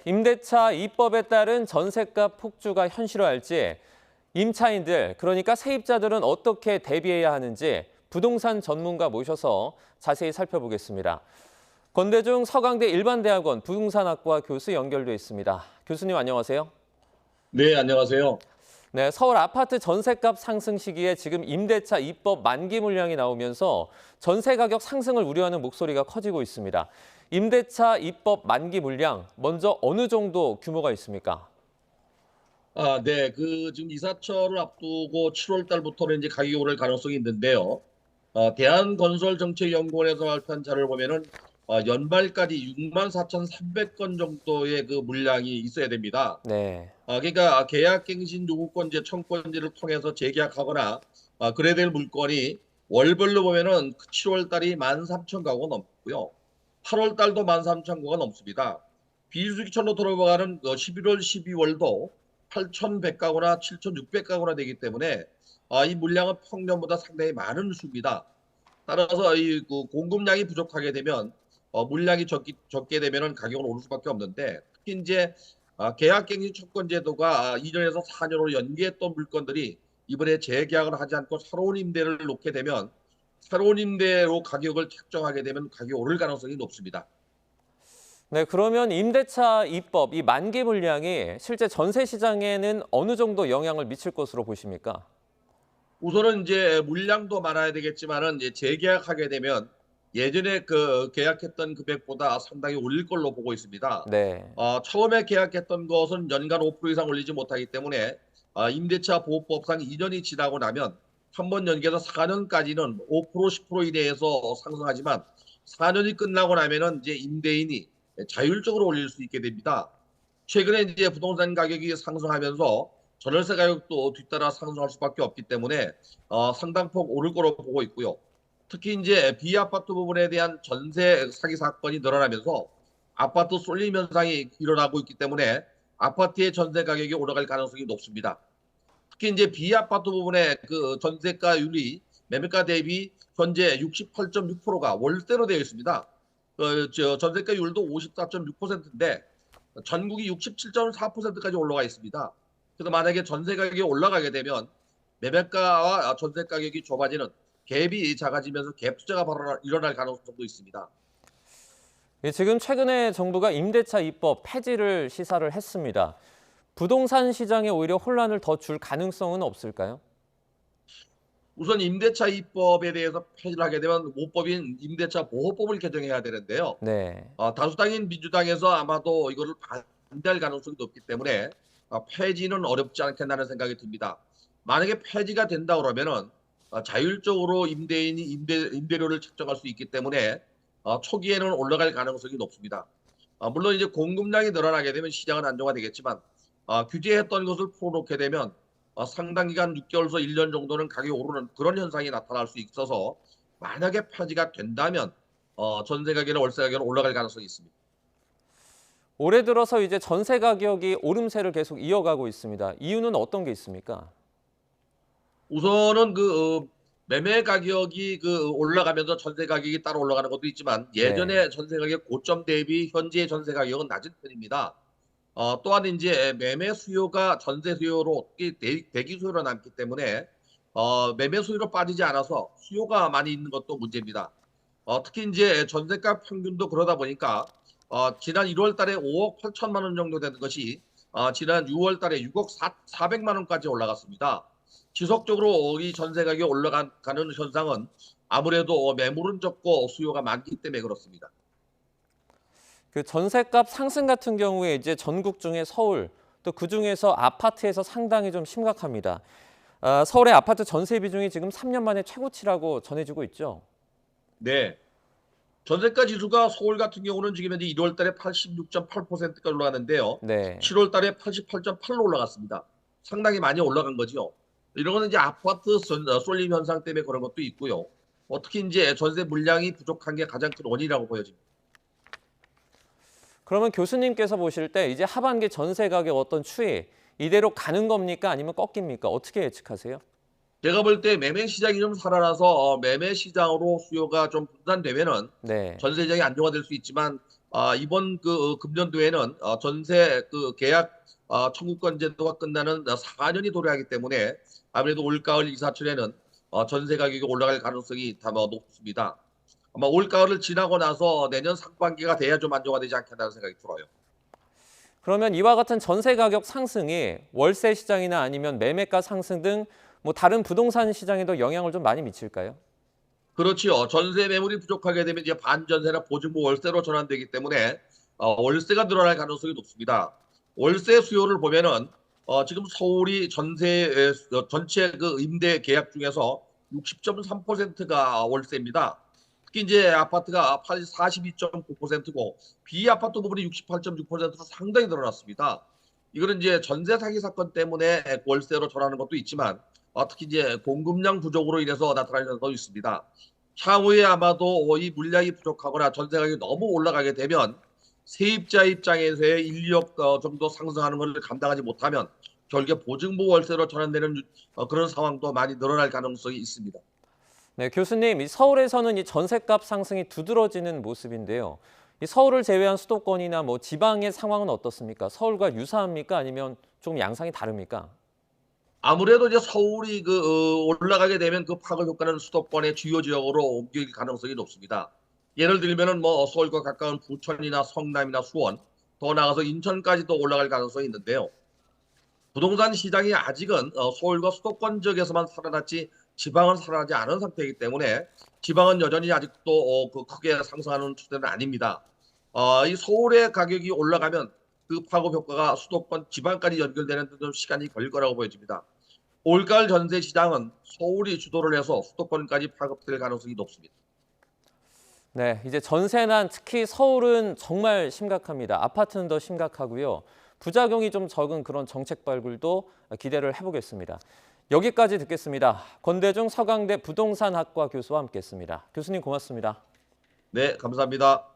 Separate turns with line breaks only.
임대차 2법에 따른 전셋값 폭주가 현실화할지 임차인들, 그러니까 세입자들은 어떻게 대비해야 하는지 부동산 전문가 모셔서 자세히 살펴보겠습니다. 권대중 서강대 일반대학원 부동산학과 교수 연결돼 있습니다. 교수님 안녕하세요.
네, 안녕하세요.
네, 서울 아파트 전셋값 상승 시기에 지금 임대차 2법 만기 물량이 나오면서 전세 가격 상승을 우려하는 목소리가 커지고 있습니다. 임대차 2법 만기 물량, 먼저 어느 정도 규모가 있습니까?
네, 지금 이사철을 앞두고 7월 달부터는 이제 가격이 오를 가능성이 있는데요. 대한건설정책연구원에서 발표한 자료를 보면은 연말까지 64,300건 정도의 그 물량이 있어야 됩니다.
네.
그러니까 계약갱신 요구권제, 청권제를 통해서 재계약하거나 그래야 될 물건이 월별로 보면은 7월 달이 13,000가구가 넘고요. 8월 달도 13,000가구가 넘습니다. 비수기천으로 들어가는 11월, 12월도 8,100가구나 7,600가구나 되기 때문에 이 물량은 평년보다 상당히 많은 수입니다. 따라서 공급량이 부족하게 되면 물량이 적게 되면은 가격은 오를 수밖에 없는데, 특히 이제 계약갱신 채권제도가 2년에서 4년으로 연기했던 물건들이 이번에 재계약을 하지 않고 새로운 임대를 놓게 되면, 새로운 임대로 가격을 책정하게 되면 가격이 오를 가능성이 높습니다.
네, 그러면 임대차 2법, 이 만기 물량이 실제 전세 시장에는 어느 정도 영향을 미칠 것으로 보십니까?
우선은 이제 물량도 많아야 되겠지만은 이제 재계약하게 되면 예전에 그 계약했던 금액보다 상당히 올릴 걸로 보고 있습니다.
네.
처음에 계약했던 것은 연간 5% 이상 올리지 못하기 때문에 임대차 보호법상 2년이 지나고 나면 한 번 연기해서 4년까지는 5%, 10% 이내에서 상승하지만 4년이 끝나고 나면은 이제 임대인이 자율적으로 올릴 수 있게 됩니다. 최근에 이제 부동산 가격이 상승하면서 전월세 가격도 뒤따라 상승할 수밖에 없기 때문에 상당폭 오를 거로 보고 있고요. 특히 이제 비아파트 부분에 대한 전세 사기 사건이 늘어나면서 아파트 쏠림 현상이 일어나고 있기 때문에 아파트의 전세 가격이 올라갈 가능성이 높습니다. 특히 이제 비아파트 부분의 그 전세가율이 매매가 대비 현재 68.6%가 월세로 되어 있습니다. 전세가율도 54.6%인데 전국이 67.4%까지 올라가 있습니다. 그래서 만약에 전세 가격이 올라가게 되면 매매가와 전세 가격이 좁아지는 갭이 작아지면서 갭 투자가 바로 일어날 가능성도 있습니다.
지금 최근에 정부가 임대차 2법 폐지를 시사를 했습니다. 부동산 시장에 오히려 혼란을 더 줄 가능성은 없을까요?
우선 임대차 입법에 대해서 폐지를 하게 되면 모법인 임대차 보호법을 개정해야 되는데요.
네.
다수당인 민주당에서 아마도 이거를 반대할 가능성이 높기 때문에 폐지는 어렵지 않겠나는 생각이 듭니다. 만약에 폐지가 된다 그러면은 자율적으로 임대인이 임대료를 책정할 수 있기 때문에 초기에는 올라갈 가능성이 높습니다. 물론 이제 공급량이 늘어나게 되면 시장은 안정화되겠지만 규제했던 것을 풀어놓게 되면 상당 기간 6개월에서 1년 정도는 가격이 오르는 그런 현상이 나타날 수 있어서, 만약에 폐지가 된다면 전세 가격이나 월세 가격은 올라갈 가능성이 있습니다.
올해 들어서 이제 전세 가격이 오름세를 계속 이어가고 있습니다. 이유는 어떤 게 있습니까?
우선은 매매 가격이 올라가면서 전세 가격이 따라 올라가는 것도 있지만,
네.
예전에 전세 가격 고점 대비 현재의 전세 가격은 낮은 편입니다. 또한 이제 매매 수요가 전세 수요로 대기 수요로 남기 때문에 매매 수요로 빠지지 않아서 수요가 많이 있는 것도 문제입니다. 특히 이제 전세가 평균도 그러다 보니까 지난 1월 달에 5억 8천만 원 정도 되는 것이 지난 6월 달에 6억 4백만 원까지 올라갔습니다. 지속적으로 이 전세 가격이 올라가는 현상은 아무래도 매물은 적고 수요가 많기 때문에 그렇습니다.
그 전셋값 상승 같은 경우에 이제 전국 중에 서울, 또 그중에서 아파트에서 상당히 좀 심각합니다. 서울의 아파트 전세 비중이 지금 3년 만에 최고치라고 전해지고 있죠.
네. 전세가 지수가 서울 같은 경우는 지금 현재 1월 달에 86.8%까지 올라가는데요.
네.
7월 달에 88.8로 올라갔습니다. 상당히 많이 올라간 거죠. 이런 거는 이제 아파트 쏠림 현상 때문에 그런 것도 있고요. 특히 이제 전세 물량이 부족한 게 가장 큰 원인이라고 보여집니다.
그러면 교수님께서 보실 때 이제 하반기 전세 가격 어떤 추이, 이대로 가는 겁니까? 아니면 꺾입니까? 어떻게 예측하세요?
제가 볼 때 매매 시장이 좀 살아나서 매매 시장으로 수요가 좀 분산되면은
네.
전세 시장이 안정화될 수 있지만, 이번 금년도에는 전세 계약 청구권 제도가 끝나는 4년이 도래하기 때문에 아무래도 올가을 이사철에는 전세 가격이 올라갈 가능성이 더 높습니다. 아마 올가을을 지나고 나서 내년 상반기가 돼야 좀 안정화되지 않겠다는 생각이 들어요.
그러면 이와 같은 전세 가격 상승이 월세 시장이나 아니면 매매가 상승 등 뭐 다른 부동산 시장에도 영향을 좀 많이 미칠까요?
그렇지요. 전세 매물이 부족하게 되면 이제 반전세나 보증부 월세로 전환되기 때문에 월세가 늘어날 가능성이 높습니다. 월세 수요를 보면은 지금 서울이 전체 임대 계약 중에서 60.3%가 월세입니다. 특히 이제 아파트가 42.9%고 비아파트 부분이 68.6%로 상당히 늘어났습니다. 이거는 이제 전세 사기 사건 때문에 월세로 전하는 것도 있지만 특히 이제 공급량 부족으로 인해서 나타나는 것도 있습니다. 향후에 아마도 이 물량이 부족하거나 전세 가격이 너무 올라가게 되면 세입자 입장에서의 1, 2억 정도 상승하는 것을 감당하지 못하면 결국에 보증부 월세로 전환되는 그런 상황도 많이 늘어날 가능성이 있습니다.
네, 교수님, 이 서울에서는 이 전셋값 상승이 두드러지는 모습인데요. 이 서울을 제외한 수도권이나 뭐 지방의 상황은 어떻습니까? 서울과 유사합니까? 아니면 좀 양상이 다릅니까?
아무래도 이제 서울이 올라가게 되면 그 파급 효과는 수도권의 주요 지역으로 옮길 가능성이 높습니다. 예를 들면은 뭐 서울과 가까운 부천이나 성남이나 수원, 더 나아가서 인천까지도 올라갈 가능성이 있는데요. 부동산 시장이 아직은 서울과 수도권 지역에서만 살아났지 지방은 살아나지 않은 상태이기 때문에 지방은 여전히 아직도 크게 상승하는 추세는 아닙니다. 이 서울의 가격이 올라가면 그 파급 효과가 수도권 지방까지 연결되는 데 좀 시간이 걸릴 거라고 보여집니다. 올가을 전세 시장은 서울이 주도를 해서 수도권까지 파급될 가능성이 높습니다.
네, 이제 전세난 특히 서울은 정말 심각합니다. 아파트는 더 심각하고요. 부작용이 좀 적은 그런 정책 발굴도 기대를 해보겠습니다. 여기까지 듣겠습니다. 권대중 서강대 부동산학과 교수와 함께했습니다. 교수님 고맙습니다.
네, 감사합니다.